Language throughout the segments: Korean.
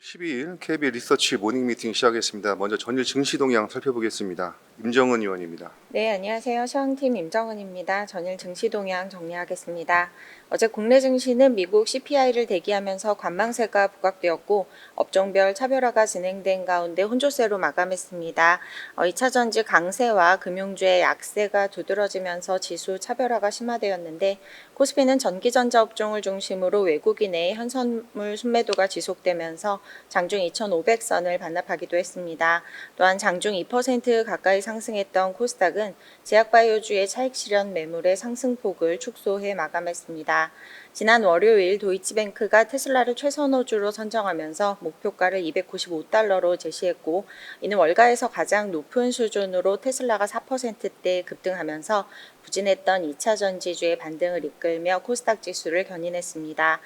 12일 KB 리서치 모닝 미팅 시작했습니다. 먼저 전일 증시 동향 살펴보겠습니다. 임정은 의원입니다. 네, 안녕하세요. 시황팀 임정은입니다. 전일 증시 동향 정리하겠습니다. 어제 국내 증시는 미국 CPI를 대기하면서 관망세가 부각되었고 업종별 차별화가 진행된 가운데 혼조세로 마감했습니다. 2차전지 강세와 금융주의 약세가 두드러지면서 지수 차별화가 심화되었는데 코스피는 전기전자 업종을 중심으로 외국인의 현선물 순매도가 지속되면서 장중 2,500선을 반납하기도 했습니다. 또한 장중 2% 가까이 상승했던 코스닥은 제약바이오주의 차익 실현 매물의 상승폭을 축소해 마감했습니다. 지난 월요일 도이치뱅크가 테슬라를 최선호주로 선정하면서 목표가를 $295로 제시했고 이는 월가에서 가장 높은 수준으로 테슬라가 4%대 급등하면서 부진했던 2차 전지주의 반등을 이끌며 코스닥 지수를 견인했습니다.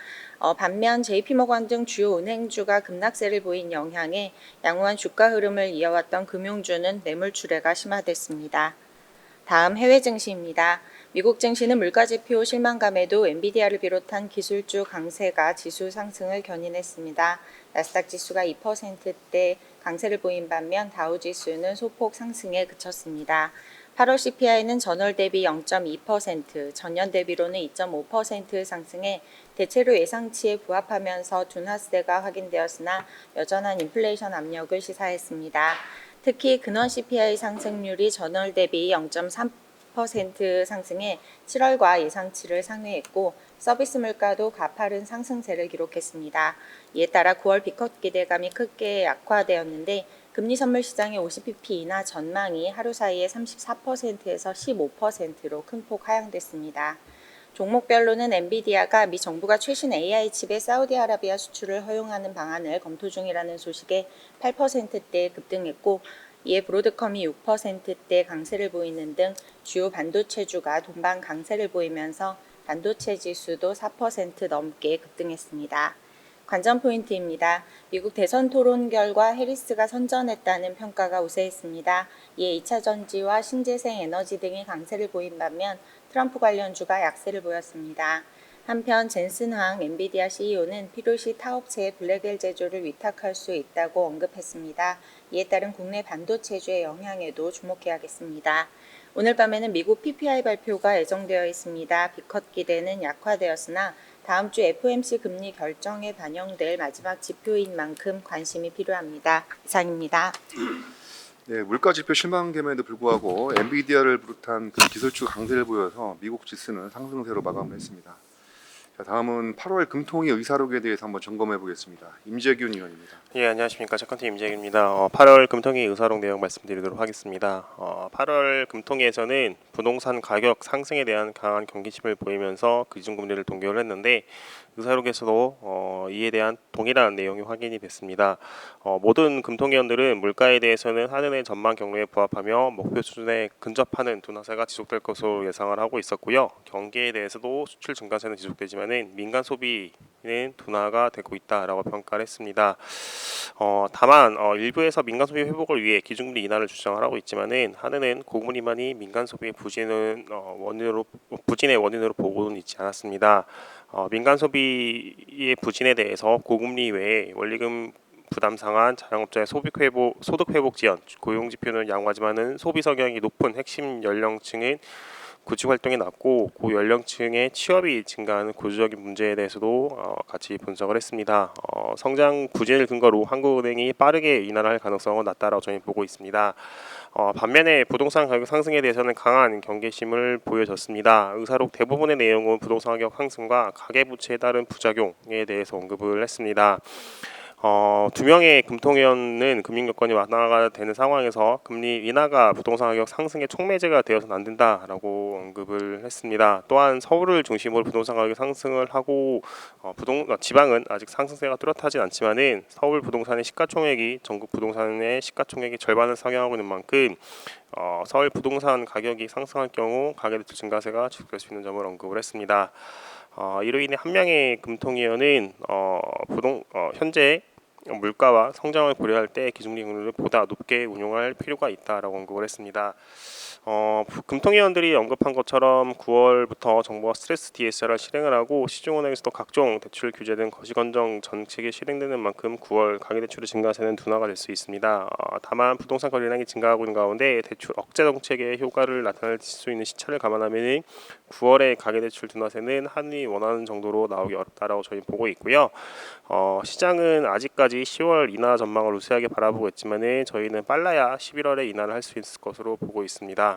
반면 JP모건 등 주요 은행주가 급락세를 보인 영향에 양호한 주가 흐름을 이어왔던 금융주는 매물 출회가 심화됐습니다. 다음 해외 증시입니다. 미국 증시는 물가지표 실망감에도 엔비디아를 비롯한 기술주 강세가 지수 상승을 견인했습니다. 나스닥 지수가 2%대 강세를 보인 반면 다우 지수는 소폭 상승에 그쳤습니다. 8월 CPI는 전월 대비 0.2%, 전년 대비로는 2.5% 상승해 대체로 예상치에 부합하면서 둔화세가 확인되었으나 여전한 인플레이션 압력을 시사했습니다. 특히 근원 CPI 상승률이 전월 대비 0.3% 상승해 7월과 예상치를 상회했고 서비스 물가도 가파른 상승세를 기록했습니다. 이에 따라 9월 B컷 기대감이 크게 약화되었는데 금리 선물 시장의 50bp 인하 전망이 하루 사이에 34%에서 15%로 큰 폭 하향됐습니다. 종목별로는 엔비디아가 미 정부가 최신 AI 칩의 사우디아라비아 수출을 허용하는 방안을 검토 중이라는 소식에 8%대 급등했고 이에 브로드컴이 6%대 강세를 보이는 등 주요 반도체주가 동반 강세를 보이면서 반도체 지수도 4% 넘게 급등했습니다. 관전 포인트입니다. 미국 대선 토론 결과 해리스가 선전했다는 평가가 우세했습니다. 이에 2차 전지와 신재생 에너지 등이 강세를 보인 반면 트럼프 관련주가 약세를 보였습니다. 한편 젠슨 황 엔비디아 CEO는 필요시 타업체에 블랙웰 제조를 위탁할 수 있다고 언급했습니다. 이에 따른 국내 반도체주의 영향에도 주목해야겠습니다. 오늘 밤에는 미국 PPI 발표가 예정되어 있습니다. B컷 기대는 약화되었으나 다음 주 FOMC 금리 결정에 반영될 마지막 지표인 만큼 관심이 필요합니다. 이상입니다. 네, 물가 지표 실망감에도 불구하고 엔비디아를 비롯한 그 기술주 강세를 보여서 미국 지수는 상승세로 마감을 했습니다. 자, 다음은 8월 금통위 의사록에 대해서 한번 점검해 보겠습니다. 임재균 의원입니다. 예, 안녕하십니까. 채권팀 임재규입니다. 8월 금통위 의사록 내용 말씀드리도록 하겠습니다. 8월 금통위에서는 부동산 가격 상승에 대한 강한 경계심을 보이면서 기준금리를 동결을 했는데 의사록에서도 이에 대한 동일한 내용이 확인이 됐습니다. 모든 금통위원들은 물가에 대해서는 하늘의 전망 경로에 부합하며 목표 수준에 근접하는 둔화세가 지속될 것으로 예상을 하고 있었고요. 경기에 대해서도 수출 증가세는 지속되지만은 민간 소비는 둔화가 되고 있다라고 평가를 했습니다. 다만 일부에서 민간 소비 회복을 위해 기준금리 인하를 주장을 하고 있지만은 한은은 고금리만이 민간 소비의 부진의 원인으로 보고는 있지 않았습니다. 민간 소비의 부진에 대해서 고금리 외에 원리금 부담 상한 자영업자의 소득 회복 지연, 고용 지표는 양호하지만은 소비 성향이 높은 핵심 연령층은 구직 활동이 낮고 고연령층의 취업이 증가하는 구조적인 문제에 대해서도 같이 분석을 했습니다. 성장 부진을 근거로 한국은행이 빠르게 인하를 할 가능성은 낮다라고 저희 보고 있습니다. 반면에 부동산 가격 상승에 대해서는 강한 경계심을 보여줬습니다. 의사록 대부분의 내용은 부동산 가격 상승과 가계부채에 따른 부작용에 대해서 언급을 했습니다. 두 명의 금통위원은 금융 여건이 완화가 되는 상황에서 금리 인하가 부동산 가격 상승의 촉매제가 되어서는 안 된다라고 언급을 했습니다. 또한 서울을 중심으로 부동산 가격 상승을 하고 지방은 아직 상승세가 뚜렷하진 않지만은 서울 부동산의 시가총액이 전국 부동산의 시가총액의 절반을 상회하고 있는 만큼 서울 부동산 가격이 상승할 경우 가계대출 증가세가 지속될 수 있는 점을 언급을 했습니다. 이로 인해 한 명의 금통위원은 현재 물가와 성장을 고려할 때 기준금리를 보다 높게 운용할 필요가 있다라고 언급을 했습니다. 금통위원들이 언급한 것처럼 9월부터 정부가 스트레스 DSR을 실행을 하고 시중은행에서도 각종 대출 규제 등 거시건정 정책이 실행되는 만큼 9월 가계대출의 증가세는 둔화가 될 수 있습니다. 다만 부동산 거래량이 증가하고 있는 가운데 대출 억제 정책의 효과를 나타낼 수 있는 시차를 감안하면 9월의 가계대출 둔화세는 한이 원하는 정도로 나오기 어렵다라고 저희 보고 있고요. 시장은 아직까지 10월 인하 전망을 우세하게 바라보고 있지만은 저희는 빨라야 11월에 인하를 할 수 있을 것으로 보고 있습니다.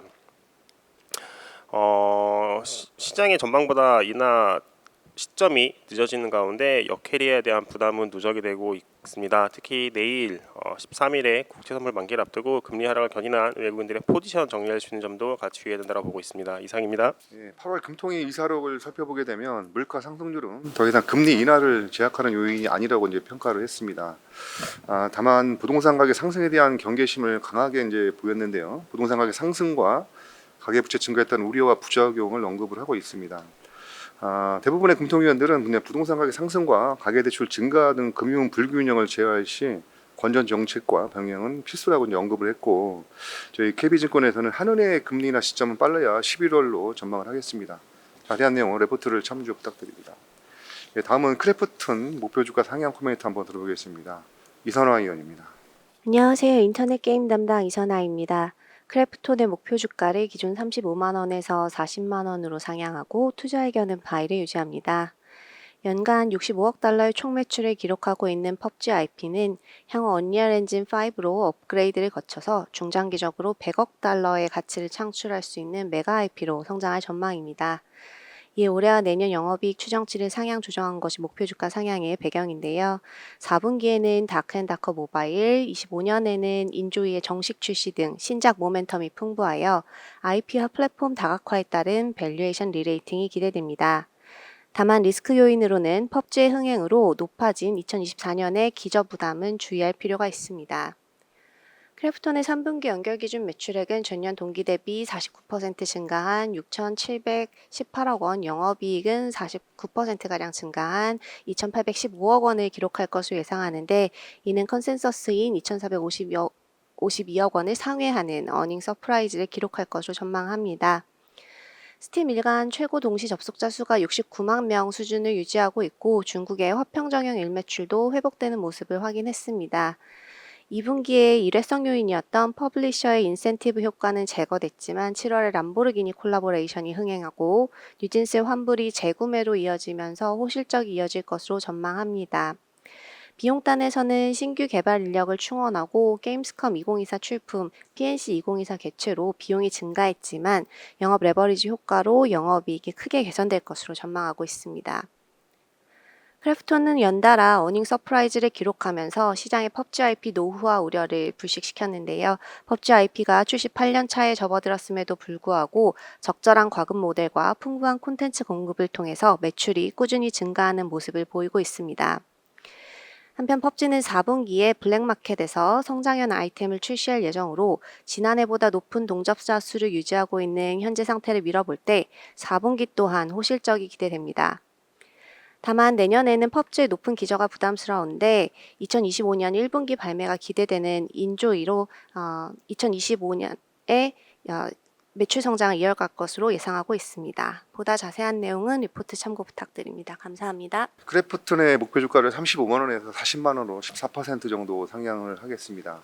시장의 전망보다 인하 시점이 늦어지는 가운데 역캐리에 대한 부담은 누적이 되고 있습니다. 특히 내일 13일에 국채선물 만기를 앞두고 금리 하락을 견인한 외국인들의 포지션 정리할 수 있는 점도 같이 유의해야 된다고 보고 있습니다. 이상입니다. 8월 금통위 이사록을 살펴보게 되면 물가 상승률은 더 이상 금리 인하를 제약하는 요인이 아니라고 이제 평가를 했습니다. 다만 부동산 가격 상승에 대한 경계심을 강하게 이제 보였는데요. 부동산 가격 상승과 가계부채 증가에 따른 우려와 부작용을 언급을 하고 있습니다. 대부분의 금통위원들은 그냥 부동산 가격 상승과 가계대출 증가 등 금융 불균형을 제어할 시 건전 정책과 병행은 필수라고 이제 언급을 했고, 저희 KB증권에서는 한은의 금리 인하 시점은 빨라야 11월로 전망을 하겠습니다. 자세한 내용은 레포트를 참조 부탁드립니다. 다음은 크래프톤 목표 주가 상향 코멘트 한번 들어보겠습니다. 이선화 의원입니다. 안녕하세요. 인터넷 게임 담당 이선아입니다. 크래프톤의 목표 주가를 기존 35만 원에서 40만 원으로 상향하고 투자 의견은 바이를 유지합니다. 연간 65억 달러의 총 매출을 기록하고 있는 PUBG IP는 향후 언리얼 엔진 5로 업그레이드를 거쳐서 중장기적으로 100억 달러의 가치를 창출할 수 있는 메가 IP로 성장할 전망입니다. 이에 올해와 내년 영업이익 추정치를 상향 조정한 것이 목표 주가 상향의 배경인데요. 4분기에는 다크앤다커 모바일, 25년에는 인조이의 정식 출시 등 신작 모멘텀이 풍부하여 IP와 플랫폼 다각화에 따른 밸류에이션 리레이팅이 기대됩니다. 다만 리스크 요인으로는 펍지의 흥행으로 높아진 2024년의 기저부담은 주의할 필요가 있습니다. 크래프톤의 3분기 연결 기준 매출액은 전년 동기 대비 49% 증가한 6,718억 원, 영업이익은 49%가량 증가한 2,815억 원을 기록할 것으로 예상하는데, 이는 컨센서스인 2,452억 원을 상회하는 어닝 서프라이즈를 기록할 것으로 전망합니다. 스팀 일간 최고 동시 접속자 수가 69만 명 수준을 유지하고 있고, 중국의 화평정형 일매출도 회복되는 모습을 확인했습니다. 2분기에 일회성 요인이었던 퍼블리셔의 인센티브 효과는 제거됐지만 7월에 람보르기니 콜라보레이션이 흥행하고 뉴진스 환불이 재구매로 이어지면서 호실적이 이어질 것으로 전망합니다. 비용단에서는 신규 개발 인력을 충원하고 게임스컴 2024 출품, PNC 2024 개최로 비용이 증가했지만 영업 레버리지 효과로 영업이익이 크게 개선될 것으로 전망하고 있습니다. 크래프톤은 연달아 어닝 서프라이즈를 기록하면서 시장의 펍지 IP 노후화 우려를 불식시켰는데요. 펍지 IP가 출시 8년 차에 접어들었음에도 불구하고 적절한 과금 모델과 풍부한 콘텐츠 공급을 통해서 매출이 꾸준히 증가하는 모습을 보이고 있습니다. 한편 펍지는 4분기에 블랙마켓에서 성장형 아이템을 출시할 예정으로 지난해보다 높은 동접자 수를 유지하고 있는 현재 상태를 미뤄볼 때 4분기 또한 호실적이 기대됩니다. 다만 내년에는 펍지의 높은 기저가 부담스러운데 2025년 1분기 발매가 기대되는 인조이로 2025년에 매출 성장을 이어갈 것으로 예상하고 있습니다. 보다 자세한 내용은 리포트 참고 부탁드립니다. 감사합니다. 크래프톤의 목표 주가를 35만 원에서 40만 원으로 14% 정도 상향을 하겠습니다.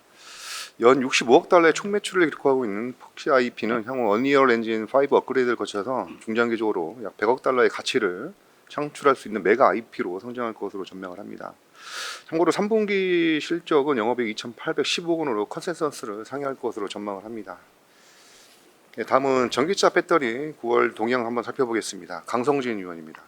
연 65억 달러의 총 매출을 기록하고 있는 펍지 IP는 향후 언리얼 엔진 5 업그레이드를 거쳐서 중장기적으로 약 100억 달러의 가치를 창출할 수 있는 메가 IP로 성장할 것으로 전망을 합니다. 참고로 3분기 실적은 영업이익 2,815억 원으로 컨센서스를 상회할 것으로 전망을 합니다. 다음은 전기차 배터리 9월 동향 한번 살펴보겠습니다. 강성진 의원입니다.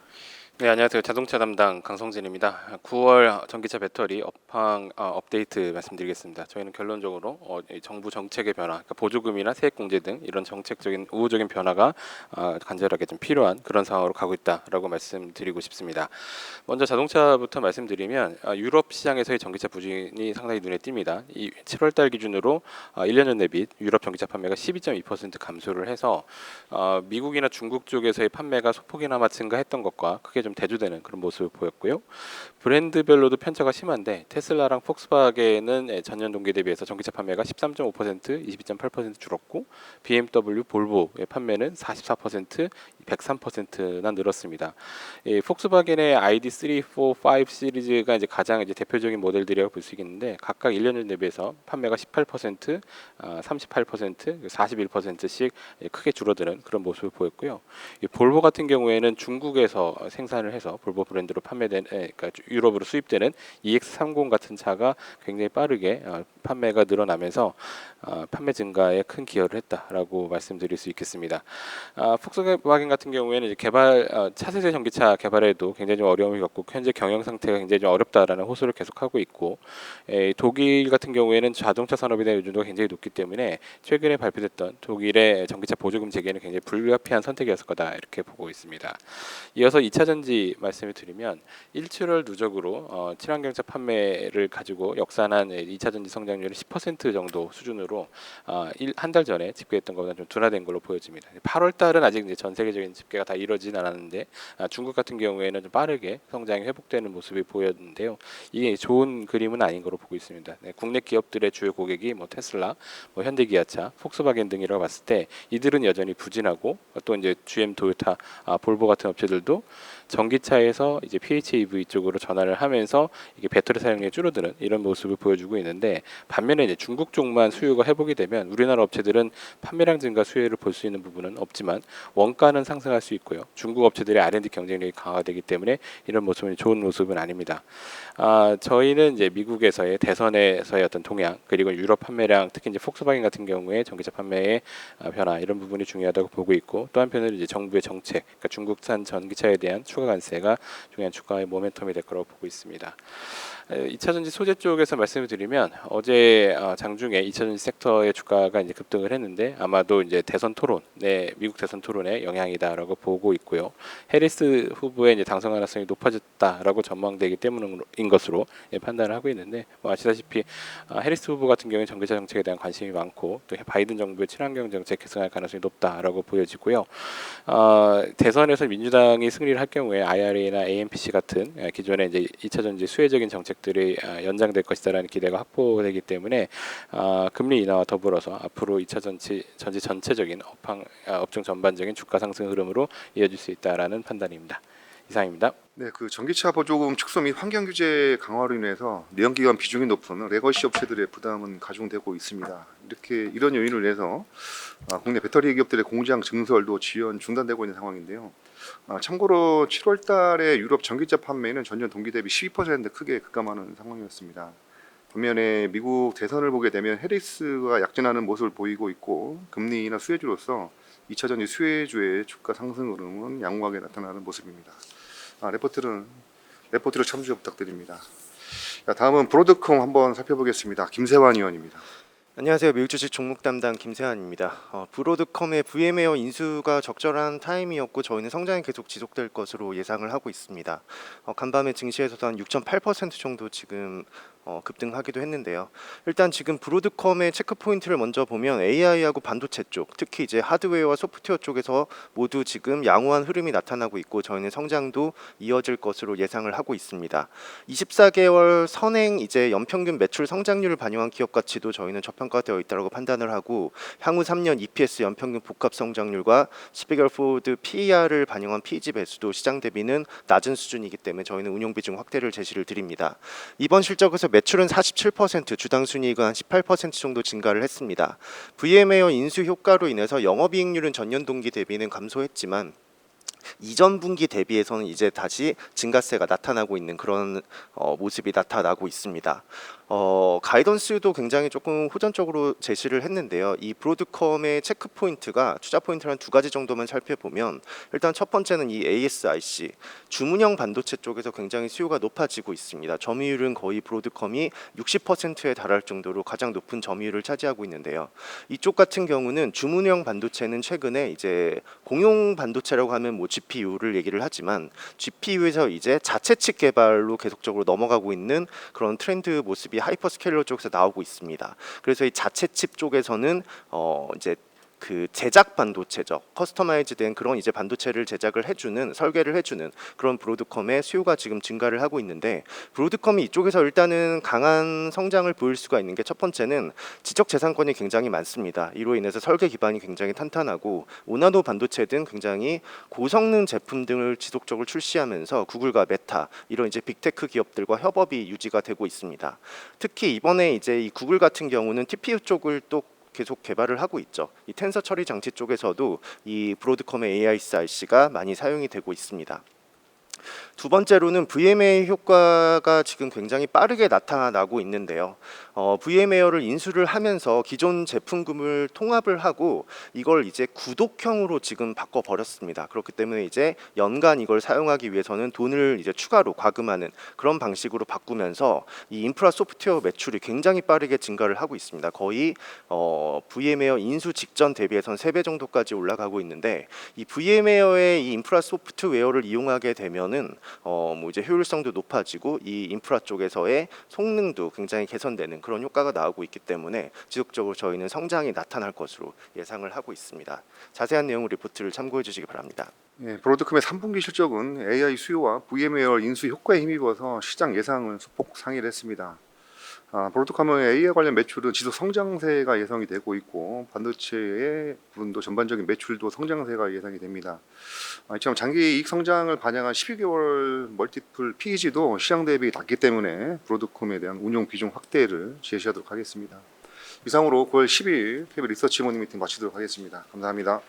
네, 안녕하세요. 자동차 담당 강성진입니다. 9월 전기차 배터리 업황 업데이트 말씀드리겠습니다. 저희는 결론적으로 이 정부 정책의 변화, 그러니까 보조금이나 세액공제 등 이런 정책적인 우호적인 변화가 간절하게 좀 필요한 그런 상황으로 가고 있다라고 말씀드리고 싶습니다. 먼저 자동차부터 말씀드리면 유럽 시장에서의 전기차 부진이 상당히 눈에 띕니다. 이 7월달 기준으로 1년 전 대비 유럽 전기차 판매가 12.2% 감소를 해서 미국이나 중국 쪽에서의 판매가 소폭이나마 증가했던 것과 크게 좀 좀 대두되는 그런 모습을 보였고요. 브랜드별로도 편차가 심한데 테슬라랑 폭스바겐은 전년 동기 대비해서 전기차 판매가 13.5%, 22.8% 줄었고 BMW, 볼보의 판매는 44%, 103%나 늘었습니다. 폭스바겐의 ID3, 4, 5 시리즈가 이제 가장 이제 대표적인 모델들이라고 볼 수 있겠는데 각각 1년 전 대비해서 판매가 18%, 38%, 41%씩 크게 줄어드는 그런 모습을 보였고요. 이 볼보 같은 경우에는 중국에서 생산을 해서 볼보 브랜드로 판매된, 그러니까 유럽으로 수입되는 EX30 같은 차가 굉장히 빠르게 판매가 늘어나면서 판매 증가에 큰 기여를 했다라고 말씀드릴 수 있겠습니다. 폭스바겐 같은 경우에는 이제 차세대 전기차 개발에도 굉장히 좀 어려움을 겪고 현재 경영 상태가 굉장히 좀 어렵다라는 호소를 계속하고 있고, 독일 같은 경우에는 자동차 산업에 대한 의존도가 굉장히 높기 때문에 최근에 발표됐던 독일의 전기차 보조금 재개는 굉장히 불가피한 선택이었을 거다 이렇게 보고 있습니다. 이어서 2차 전지 말씀을 드리면 1출월 누적으로 친환경차 판매를 가지고 역산한 2차 전지 성장률이 10% 정도 수준으로 한 달 전에 집계했던 것보다 좀 둔화된 걸로 보여집니다. 8월 달은 아직 이제 전 세계적인 집계가 다 이루어지진 않았는데 중국 같은 경우에는 좀 빠르게 성장이 회복되는 모습이 보였는데요. 이게 좋은 그림은 아닌 걸로 보고 있습니다. 국내 기업들의 주요 고객이 뭐 테슬라, 뭐 현대기아차, 폭스바겐 등이라고 봤을 때 이들은 여전히 부진하고 또 이제 GM, 도요타, 볼보 같은 업체들도 전기차에서 이제 PHEV 쪽으로 전환을 하면서 이게 배터리 사용량이 줄어드는 이런 모습을 보여주고 있는데, 반면에 이제 중국 쪽만 수요가 회복이 되면 우리나라 업체들은 판매량 증가 수혜를 볼 수 있는 부분은 없지만 원가는 상승할 수 있고요. 중국 업체들의 R&D 경쟁력이 강화되기 때문에 이런 모습은 좋은 모습은 아닙니다. 저희는 이제 미국에서의 대선에서의 어떤 동향, 그리고 유럽 판매량, 특히 이제 폭스바겐 같은 경우에 전기차 판매의 변화, 이런 부분이 중요하다고 보고 있고, 또 한편으로 이제 정부의 정책, 그러니까 중국산 전기차에 대한 추가 관세가 중요한 주가의 모멘텀이 될 거라고 보고 있습니다. 2차 전지 소재 쪽에서 말씀을 드리면 어제 장중에 2차 전지 섹터의 주가가 이제 급등을 했는데 아마도 이제 대선 토론의 미국 대선 토론의 영향이다라고 보고 있고요. 해리스 후보의 이제 당선 가능성이 높아졌다라고 전망되기 때문인 것으로 판단을 하고 있는데, 뭐 아시다시피 해리스 후보 같은 경우에 전기차 정책에 대한 관심이 많고 또 바이든 정부의 친환경 정책 계승할 가능성이 높다라고 보여지고요. 대선에서 민주당이 승리를 할 경우에 IRA나 AMPC 같은 기존의 이제 2차 전지 수혜적인 정책들이 연장될 것이다라는 기대가 확보되기 때문에 금리 인하와 더불어서 앞으로 2차 전지 전체적인 업종 전반적인 주가 상승 흐름으로 이어질 수 있다라는 판단입니다. 이상입니다. 네, 그 전기차 보조금 축소 및 환경 규제 강화로 인해서 내연기관 비중이 높은 레거시 업체들의 부담은 가중되고 있습니다. 이런 요인을 인해서 국내 배터리 기업들의 공장 증설도 지연 중단되고 있는 상황인데요. 참고로 7월 달에 유럽 전기차 판매는 전년 동기 대비 12% 크게 급감하는 상황이었습니다. 반면에 미국 대선을 보게 되면 해리스가 약진하는 모습을 보이고 있고, 금리 인하 수혜주로서 2차 전지 수혜주의 주가 상승 흐름은 양호하게 나타나는 모습입니다. 레포트를 참조 부탁드립니다. 자, 다음은 브로드컴 한번 살펴보겠습니다. 김세환 의원입니다. 안녕하세요. 미국 주식 종목 담당 김세환입니다. 브로드컴의 VM웨어 인수가 적절한 타임이었고 저희는 성장이 계속 지속될 것으로 예상을 하고 있습니다. 간밤에 증시에서도 한 6.8% 정도 지금 급등하기도 했는데요. 일단 지금 브로드컴의 체크 포인트를 먼저 보면 AI하고 반도체 쪽, 특히 이제 하드웨어와 소프트웨어 쪽에서 모두 지금 양호한 흐름이 나타나고 있고 저희는 성장도 이어질 것으로 예상을 하고 있습니다. 24개월 선행 이제 연평균 매출 성장률을 반영한 기업 가치도 저희는 저평가되어 있다고 판단을 하고, 향후 3년 EPS 연평균 복합 성장률과 12개월 포워드 PER을 반영한 PEG 배수도 시장 대비는 낮은 수준이기 때문에 저희는 운용 비중 확대를 제시를 드립니다. 이번 실적에서 매출은 47%, 주당 순이익은 한 18% 정도 증가를 했습니다. VM웨어 인수 효과로 인해서 영업이익률은 전년 동기 대비는 감소했지만 이전 분기 대비해서는 이제 다시 증가세가 나타나고 있는 그런 모습이 나타나고 있습니다. 가이던스도 굉장히 조금 호전적으로 제시를 했는데요. 이 브로드컴의 체크 포인트가 투자 포인트를 두 가지 정도만 살펴보면, 일단 첫 번째는 이 ASIC 주문형 반도체 쪽에서 굉장히 수요가 높아지고 있습니다. 점유율은 거의 브로드컴이 60%에 달할 정도로 가장 높은 점유율을 차지하고 있는데요. 이쪽 같은 경우는 주문형 반도체는 최근에 이제 공용 반도체라고 하면 뭐 GPU를 얘기를 하지만 GPU에서 이제 자체 칩 개발로 계속적으로 넘어가고 있는 그런 트렌드 모습이 하이퍼스케일러 쪽에서 나오고 있습니다. 그래서 이 자체 칩 쪽에서는 이제 그 제작 반도체죠. 커스터마이즈된 그런 이제 반도체를 제작을 해주는 설계를 해주는 그런 브로드컴의 수요가 지금 증가를 하고 있는데 브로드컴이 이쪽에서 일단은 강한 성장을 보일 수가 있는 게 첫 번째는 지적 재산권이 굉장히 많습니다. 이로 인해서 설계 기반이 굉장히 탄탄하고 오나노 반도체 등 굉장히 고성능 제품 등을 지속적으로 출시하면서 구글과 메타 이런 이제 빅테크 기업들과 협업이 유지가 되고 있습니다. 특히 이번에 이제 이 구글 같은 경우는 TPU 쪽을 또 계속 개발을 하고 있죠. 이 텐서 처리 장치 쪽에서도 이 브로드컴의 AISRC가 많이 사용이 되고 있습니다. 두 번째로는 VMware 효과가 지금 굉장히 빠르게 나타나고 있는데요. VMware를 인수를 하면서 기존 제품군을 통합을 하고 이걸 이제 구독형으로 지금 바꿔 버렸습니다. 그렇기 때문에 이제 연간 이걸 사용하기 위해서는 돈을 이제 추가로 과금하는 그런 방식으로 바꾸면서 이 인프라 소프트웨어 매출이 굉장히 빠르게 증가를 하고 있습니다. 거의 VMware 인수 직전 대비해서는 3배 정도까지 올라가고 있는데 이 VMware의 이 인프라 소프트웨어를 이용하게 되면은 뭐 이제 효율성도 높아지고 이 인프라 쪽에서의 성능도 굉장히 개선되는 그런 효과가 나오고 있기 때문에 지속적으로 저희는 성장이 나타날 것으로 예상을 하고 있습니다. 자세한 내용 리포트를 참고해 주시기 바랍니다. 예, 브로드컴의 3분기 실적은 AI 수요와 VMware 인수 효과에 힘입어서 시장 예상을 소폭 상회를 했습니다. 브로드컴의 AI 관련 매출은 지속 성장세가 예상이 되고 있고 반도체의 부분도 전반적인 매출도 성장세가 예상이 됩니다. 이처럼 장기 이익 성장을 반영한 12개월 멀티플 PEG도 시장 대비 낮기 때문에 브로드컴에 대한 운용 비중 확대를 제시하도록 하겠습니다. 이상으로 9월 12일 KB리서치 모닝 미팅 마치도록 하겠습니다. 감사합니다.